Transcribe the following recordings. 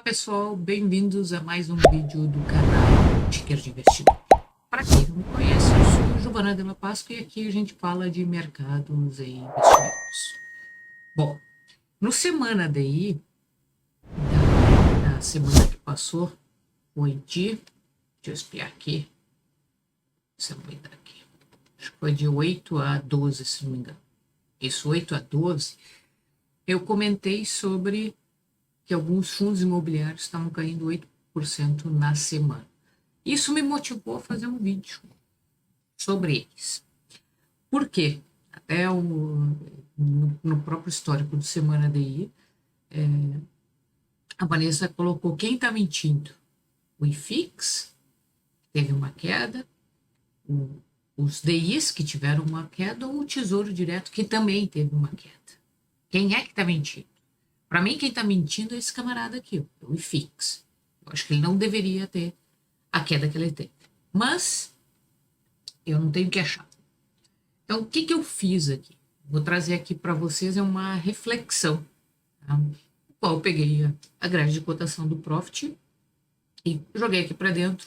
Pessoal, bem-vindos a mais um vídeo do canal Ticker de Investidor. Para quem não me conhece, eu sou Giovana Della Pasqua e aqui a gente fala de mercados e investimentos. Bom, no Semana DI, da semana que passou, foi deixa eu espiar aqui, acho que foi de 8 a 12, se não me engano. Isso, 8 a 12, eu comentei sobre que alguns fundos imobiliários estavam caindo 8% na semana. Isso me motivou a fazer um vídeo sobre eles. Por quê? Até no próprio histórico do Semana DI, a Vanessa colocou quem está mentindo. O IFIX teve uma queda, os DIs que tiveram uma queda, ou o Tesouro Direto que também teve uma queda. Quem é que está mentindo? Para mim, quem está mentindo é esse camarada aqui, o IFIX. Eu acho que ele não deveria ter a queda que ele teve. Mas eu não tenho que achar. Então, o que eu fiz aqui? Vou trazer aqui para vocês uma reflexão. Tá? Qual eu peguei a grade de cotação do Profit e joguei aqui para dentro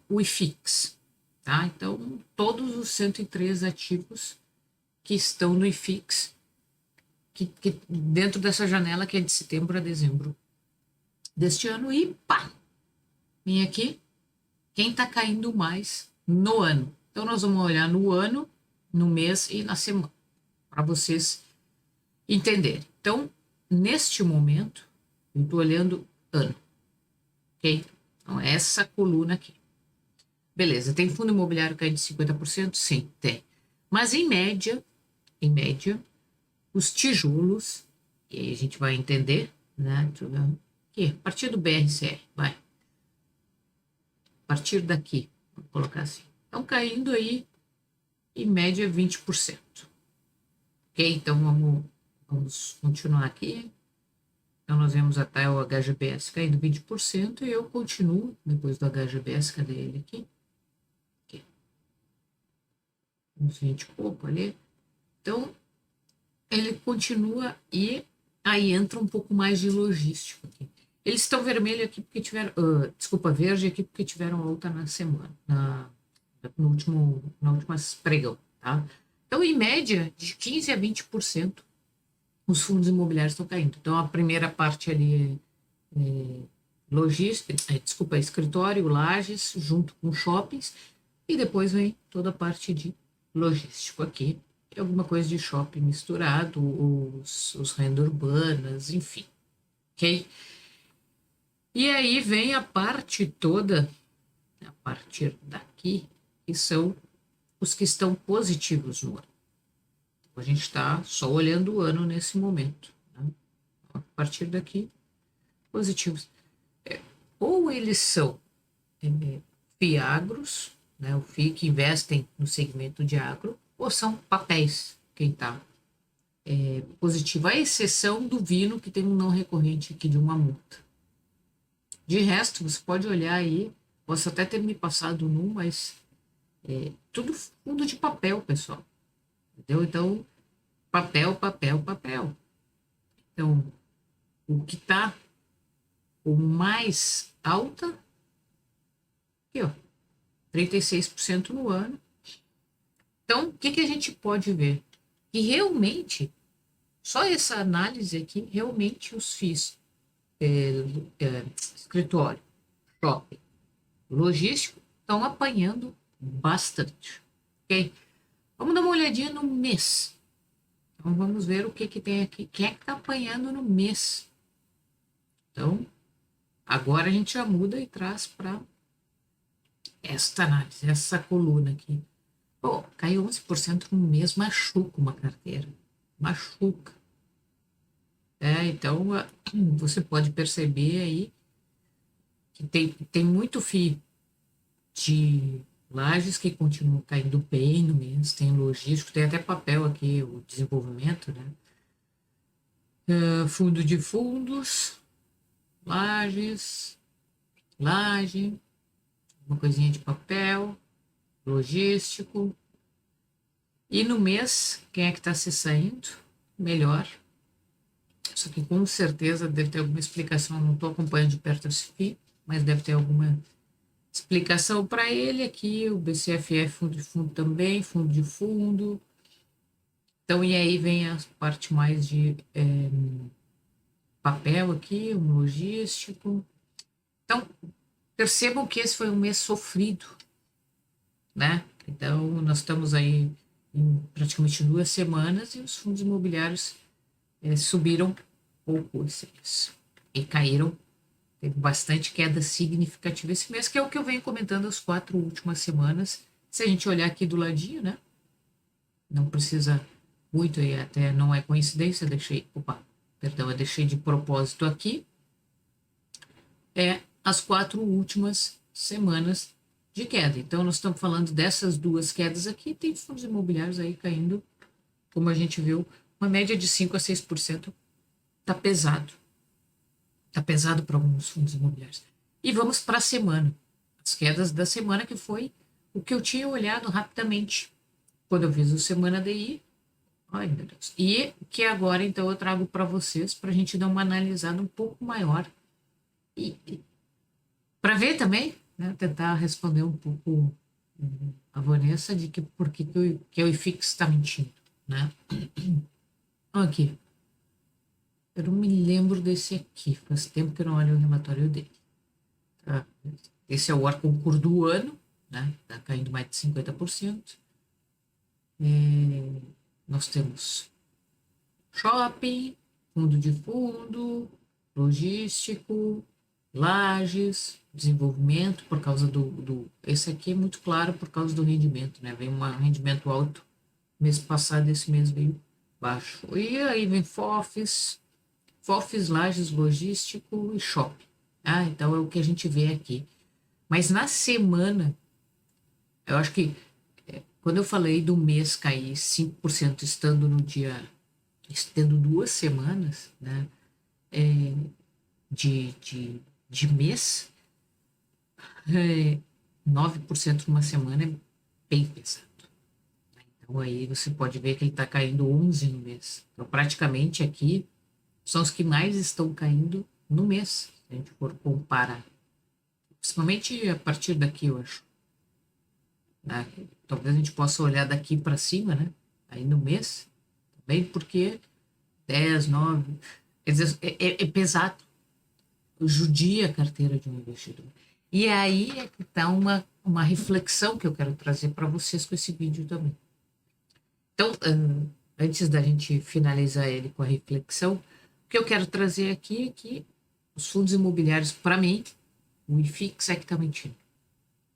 o IFIX. Tá? Então, todos os 103 ativos que estão no IFIX, que dentro dessa janela que é de setembro a dezembro deste ano, e pá! Vem aqui, quem está caindo mais no ano. Então, nós vamos olhar no ano, no mês e na semana, para vocês entenderem. Então, neste momento, eu estou olhando ano, ok? Então, essa coluna aqui. Beleza, tem fundo imobiliário caindo de 50%? Sim, tem. Mas, em média, os tijolos, e aí a gente vai entender, né? Aqui, a partir do BRCR, vai. A partir daqui, vou colocar assim. Estão caindo aí, em média, 20%. Ok? Então, vamos continuar aqui. Então, nós vemos até o HGBS caindo 20% e eu continuo, depois do HGBS, cadê ele aqui? Aqui. Uns 20 e pouco ali. Então, ele continua e aí entra um pouco mais de logístico aqui. Eles estão vermelho aqui porque tiveram, verde aqui porque tiveram alta na semana, no último pregão, tá? Então, em média, de 15 a 20%, os fundos imobiliários estão caindo. Então, a primeira parte ali é logística, escritório, lajes, junto com shoppings, e depois vem toda a parte de logístico aqui, e alguma coisa de shopping misturado, os rendas urbanas, enfim, ok? E aí vem a parte toda, a partir daqui, que são os que estão positivos no ano. A gente está só olhando o ano nesse momento. Né? A partir daqui, positivos. Ou eles são FIAGROS, né, o FI que investem no segmento de agro, ou são papéis, quem está positivo, à exceção do Vino, que tem um não recorrente aqui de uma multa. De resto, você pode olhar aí, posso até ter me passado num, mas tudo fundo de papel, pessoal. Entendeu? Então, papel, papel, papel. Então, o que está o mais alta, aqui, ó, 36% no ano. Então, o que a gente pode ver? Que realmente, só essa análise aqui, realmente os FIIs, escritório, shopping, logístico, estão apanhando bastante. Ok? Vamos dar uma olhadinha no mês. Então, vamos ver o que tem aqui. Quem é que está apanhando no mês? Então, agora a gente já muda e traz para esta análise, essa coluna aqui. Pô, caiu 11% no mês, machuca uma carteira. Machuca. Então, você pode perceber aí que tem muito FII de lajes que continuam caindo bem no mês, tem logístico, tem até papel aqui, o desenvolvimento, né? Fundo de fundos, lajes, laje, uma coisinha de papel, logístico. E no mês, quem é que está se saindo? Melhor. Isso aqui com certeza deve ter alguma explicação. Não estou acompanhando de perto esse FII, mas deve ter alguma explicação para ele aqui. O BCFF, fundo de fundo também, fundo de fundo. Então, e aí vem a parte mais de papel aqui, um logístico. Então, percebam que esse foi um mês sofrido, né? Então, nós estamos aí em praticamente 2 semanas e os fundos imobiliários subiram pouco esse mês e caíram. Teve bastante queda significativa esse mês, que é o que eu venho comentando as 4 últimas semanas. Se a gente olhar aqui do ladinho, né? Não precisa muito, e até não é coincidência, eu deixei de propósito aqui. As 4 últimas semanas de queda. Então, nós estamos falando dessas 2 quedas aqui. Tem fundos imobiliários aí caindo, como a gente viu, uma média de 5 a 6%. Está pesado. Está pesado para alguns fundos imobiliários. E vamos para a semana. As quedas da semana, que foi o que eu tinha olhado rapidamente quando eu fiz o Semana DI. Ai, meu Deus. E que agora, então, eu trago para vocês, para a gente dar uma analisada um pouco maior. E para ver também, né, tentar responder um pouco a Vanessa de que por que o IFIX está mentindo, né? Aqui. Eu não me lembro desse aqui. Faz tempo que eu não olho o relatório dele. Tá? Esse é o Arconcur do ano, né? Está caindo mais de 50%. Nós temos shopping, fundo de fundo, logístico, lajes, desenvolvimento, por causa esse aqui é muito claro por causa do rendimento, né? Vem um rendimento alto mês passado, esse mês veio baixo. E aí vem FOFs, lajes, logístico e shopping. Então é o que a gente vê aqui. Mas na semana, eu acho que quando eu falei do mês cair 5% estando 2 semanas, né, de mês, 9% numa semana é bem pesado. Então aí você pode ver que ele está caindo 11 no mês. Então praticamente aqui são os que mais estão caindo no mês, se a gente for comparar. Principalmente a partir daqui, eu acho. Né? Talvez a gente possa olhar daqui para cima, né? Aí no mês, também porque 10, 9, quer dizer, é pesado. Judia a carteira de um investidor. E aí é que está uma reflexão que eu quero trazer para vocês com esse vídeo também. Então, antes da gente finalizar ele com a reflexão, o que eu quero trazer aqui é que os fundos imobiliários, para mim, o IFIX é que está mentindo.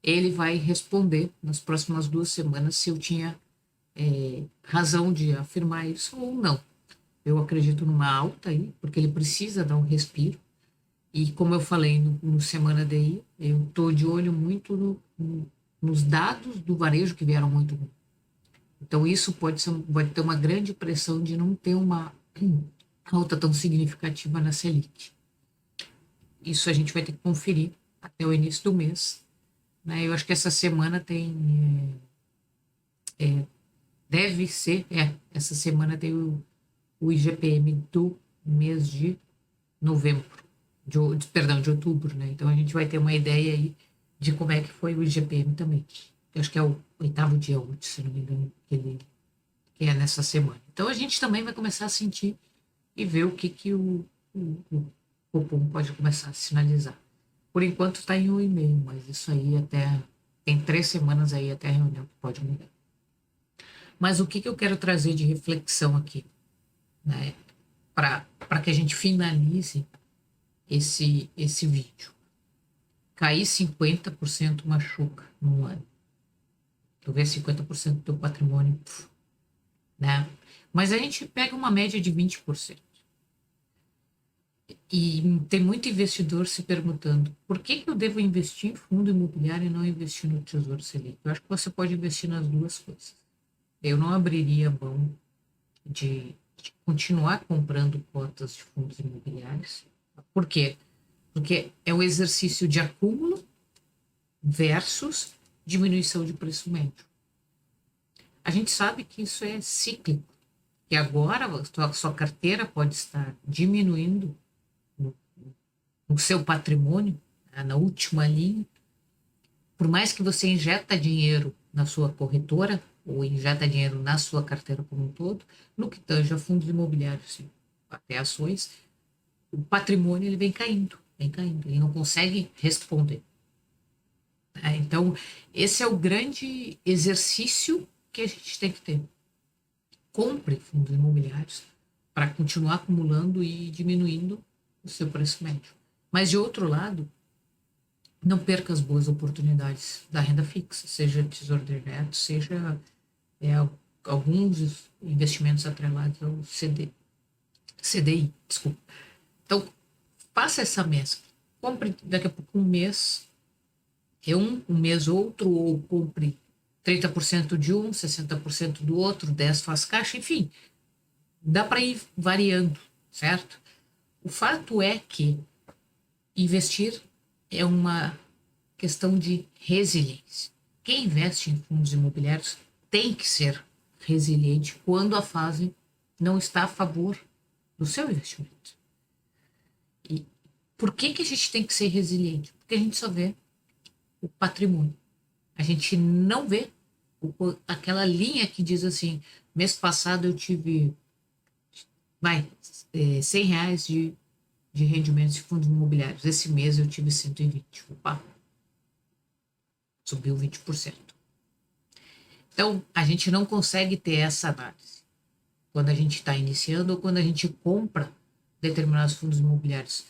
Ele vai responder nas próximas 2 semanas se eu tinha razão de afirmar isso ou não. Eu acredito numa alta aí, porque ele precisa dar um respiro. E como eu falei no Semana DI, eu estou de olho muito nos dados do varejo que vieram muito bem. Então isso pode ter uma grande pressão de não ter uma alta tão significativa na Selic. Isso a gente vai ter que conferir até o início do mês. Né? Eu acho que essa semana essa semana tem o IGPM do mês de novembro. De outubro, né? Então a gente vai ter uma ideia aí de como é que foi o IGPM também. Eu acho que é o 8º dia útil, se não me engano, que é nessa semana. Então a gente também vai começar a sentir e ver o que o Copom pode começar a sinalizar. Por enquanto está em 1,5, mas isso aí tem 3 semanas aí até a reunião que pode mudar. Mas o que eu quero trazer de reflexão aqui, né? Para que a gente finalize esse vídeo. Cair 50% machuca num ano. Tu vê 50% do teu patrimônio, né? Mas a gente pega uma média de 20%. E tem muito investidor se perguntando por que eu devo investir em fundo imobiliário e não investir no Tesouro Selic? Eu acho que você pode investir nas duas coisas. Eu não abriria mão de continuar comprando cotas de fundos imobiliários. Por quê? Porque é o exercício de acúmulo versus diminuição de preço médio. A gente sabe que isso é cíclico. que agora a sua carteira pode estar diminuindo no, no seu patrimônio, né, na última linha, por mais que você injeta dinheiro na sua corretora ou injeta dinheiro na sua carteira como um todo, no que tange a fundos imobiliários, sim, até ações, o patrimônio ele vem caindo, ele não consegue responder. Né? Então, esse é o grande exercício que a gente tem que ter. Compre fundos imobiliários para continuar acumulando e diminuindo o seu preço médio. Mas, de outro lado, não perca as boas oportunidades da renda fixa, seja tesouro direto, seja é, alguns investimentos atrelados ao CDI, desculpa. Então, faça essa mescla. Compre daqui a pouco um mês, um mês outro, ou compre 30% de um, 60% do outro, 10% faz caixa, enfim, dá para ir variando, certo? O fato é que investir é uma questão de resiliência. Quem investe em fundos imobiliários tem que ser resiliente quando a fase não está a favor do seu investimento. E por que a gente tem que ser resiliente? Porque a gente só vê o patrimônio. A gente não vê aquela linha que diz assim, mês passado eu tive, R$ 100 de rendimentos de fundos imobiliários. Esse mês eu tive 120. Opa, subiu 20%. Então, a gente não consegue ter essa análise quando a gente está iniciando ou quando a gente compra determinados fundos imobiliários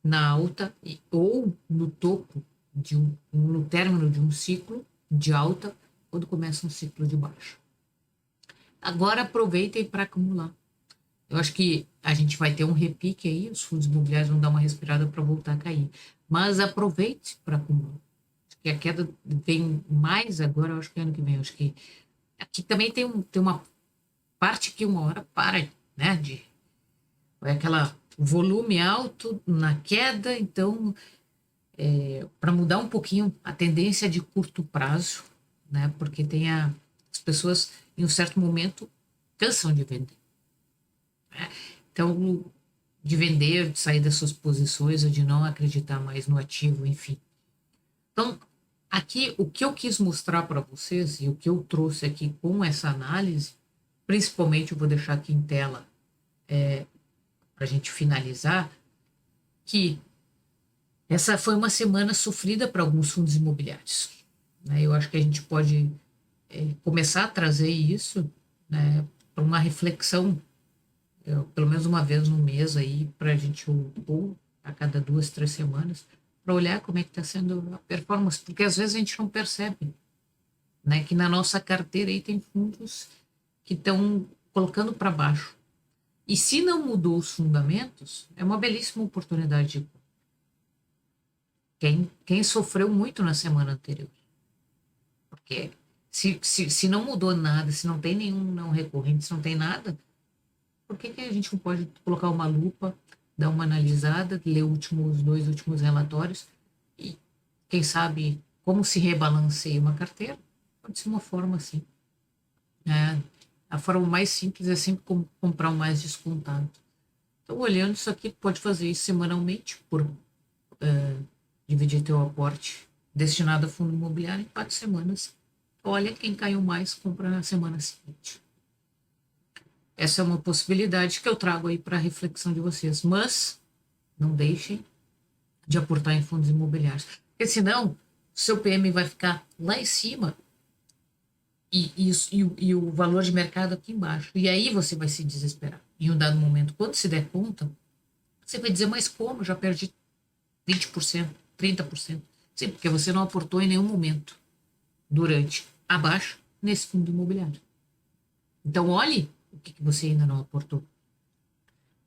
na alta ou no topo, no término de um ciclo de alta, quando começa um ciclo de baixa. Agora aproveitem para acumular. Eu acho que a gente vai ter um repique aí, os fundos imobiliários vão dar uma respirada para voltar a cair. Mas aproveite para acumular. Acho que a queda vem mais agora, eu acho que ano que vem. Eu acho que aqui também tem uma parte que uma hora para, né? É aquela volume alto na queda, então para mudar um pouquinho a tendência de curto prazo, né? Porque as pessoas em um certo momento cansam de vender. Né? Então, de vender, de sair das suas posições ou de não acreditar mais no ativo, enfim. Então, aqui o que eu quis mostrar para vocês e o que eu trouxe aqui com essa análise, principalmente eu vou deixar aqui em tela para a gente finalizar, que essa foi uma semana sofrida para alguns fundos imobiliários. Né? Eu acho que a gente pode começar a trazer isso, né, para uma reflexão, pelo menos uma vez no mês aí, para a gente, ou a cada 2, 3 semanas, para olhar como é que está sendo a performance, porque às vezes a gente não percebe, né, que na nossa carteira aí tem fundos que estão colocando para baixo. E se não mudou os fundamentos, é uma belíssima oportunidade de quem sofreu muito na semana anterior. Porque se não mudou nada, se não tem nenhum não recorrente, se não tem nada, por que a gente não pode colocar uma lupa, dar uma analisada, ler os 2 últimos relatórios e, quem sabe, como se rebalanceia uma carteira? Pode ser uma forma assim. Né? A forma mais simples é sempre comprar um mais descontado. Então, olhando isso aqui, pode fazer isso semanalmente, por dividir teu aporte destinado a fundo imobiliário em 4 semanas. Olha, quem caiu mais, compra na semana seguinte. Essa é uma possibilidade que eu trago aí para a reflexão de vocês. Mas não deixem de aportar em fundos imobiliários. Porque senão, seu PM vai ficar lá em cima e o valor de mercado aqui embaixo. E aí você vai se desesperar. Em um dado momento, quando se der conta, você vai dizer, mas como? Já perdi 20%, 30%. Sim, porque você não aportou em nenhum momento durante abaixo nesse fundo imobiliário. Então, olhe o que você ainda não aportou.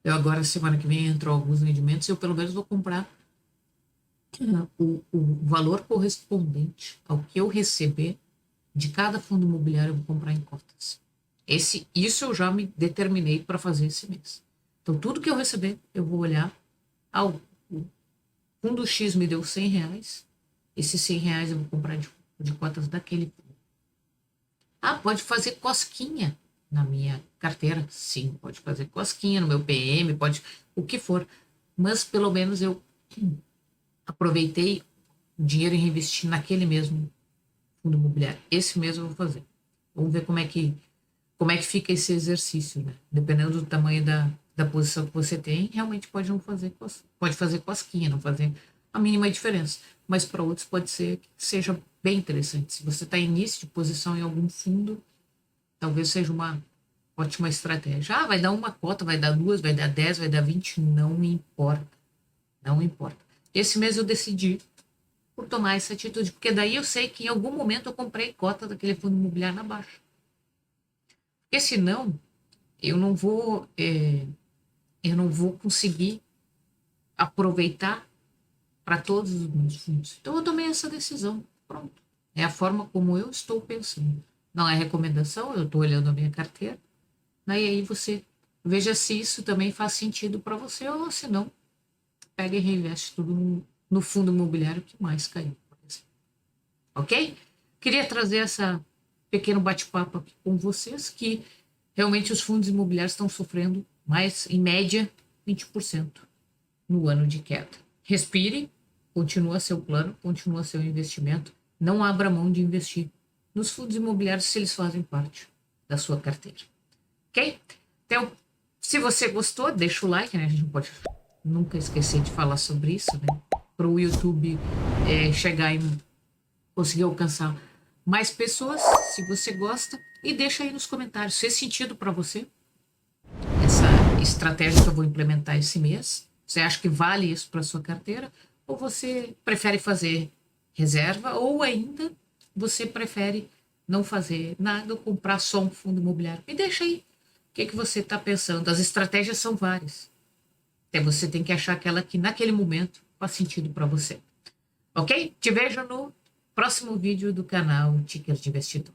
Eu agora, semana que vem, entro alguns rendimentos e eu pelo menos vou comprar o valor correspondente ao que eu receber de cada fundo imobiliário, eu vou comprar em cotas. Isso eu já me determinei para fazer esse mês. Então, tudo que eu receber, eu vou olhar. O fundo X me deu R$ 100, esses R$ 100 eu vou comprar de cotas daquele fundo. Pode fazer cosquinha na minha carteira? Sim, pode fazer cosquinha no meu PM, pode o que for. Mas pelo menos eu aproveitei o dinheiro e reinvesti naquele mesmo fundo imobiliário. Esse mesmo eu vou fazer. Vamos ver como é que fica esse exercício, né? Dependendo do tamanho da posição que você tem, realmente pode não fazer, pode fazer cosquinha, não fazer a mínima diferença. Mas para outros pode ser que seja bem interessante. Se você está em início de posição em algum fundo, talvez seja uma ótima estratégia. Ah, vai dar uma cota, vai dar duas, vai dar 10, vai dar 20, não importa. Não importa. Esse mês eu decidi por tomar essa atitude, porque daí eu sei que em algum momento eu comprei cota daquele fundo imobiliário na baixa. Porque senão eu não vou conseguir aproveitar para todos os meus fundos. Então eu tomei essa decisão. Pronto. É a forma como eu estou pensando. Não é recomendação, eu estou olhando a minha carteira. Né? E aí você veja se isso também faz sentido para você ou se não, pega e reinveste tudo no fundo imobiliário que mais caiu. Ok? Queria trazer essa pequeno bate-papo aqui com vocês, que realmente os fundos imobiliários estão sofrendo mais, em média, 20% no ano de queda. Respire, continua seu plano, continua seu investimento, não abra mão de investir nos fundos imobiliários se eles fazem parte da sua carteira. Ok? Então, se você gostou, deixa o like, né? A gente não pode nunca esquecer de falar sobre isso, né? Para o YouTube chegar e conseguir alcançar mais pessoas, se você gosta, e deixa aí nos comentários se fez sentido para você essa estratégia que eu vou implementar esse mês. Você acha que vale isso para sua carteira? Ou você prefere fazer reserva? Ou ainda você prefere não fazer nada ou comprar só um fundo imobiliário? Me deixa aí. O que você está pensando? As estratégias são várias. Até você tem que achar aquela que naquele momento faz sentido para você. Ok? Te vejo no próximo vídeo do canal Ticker de Investidor.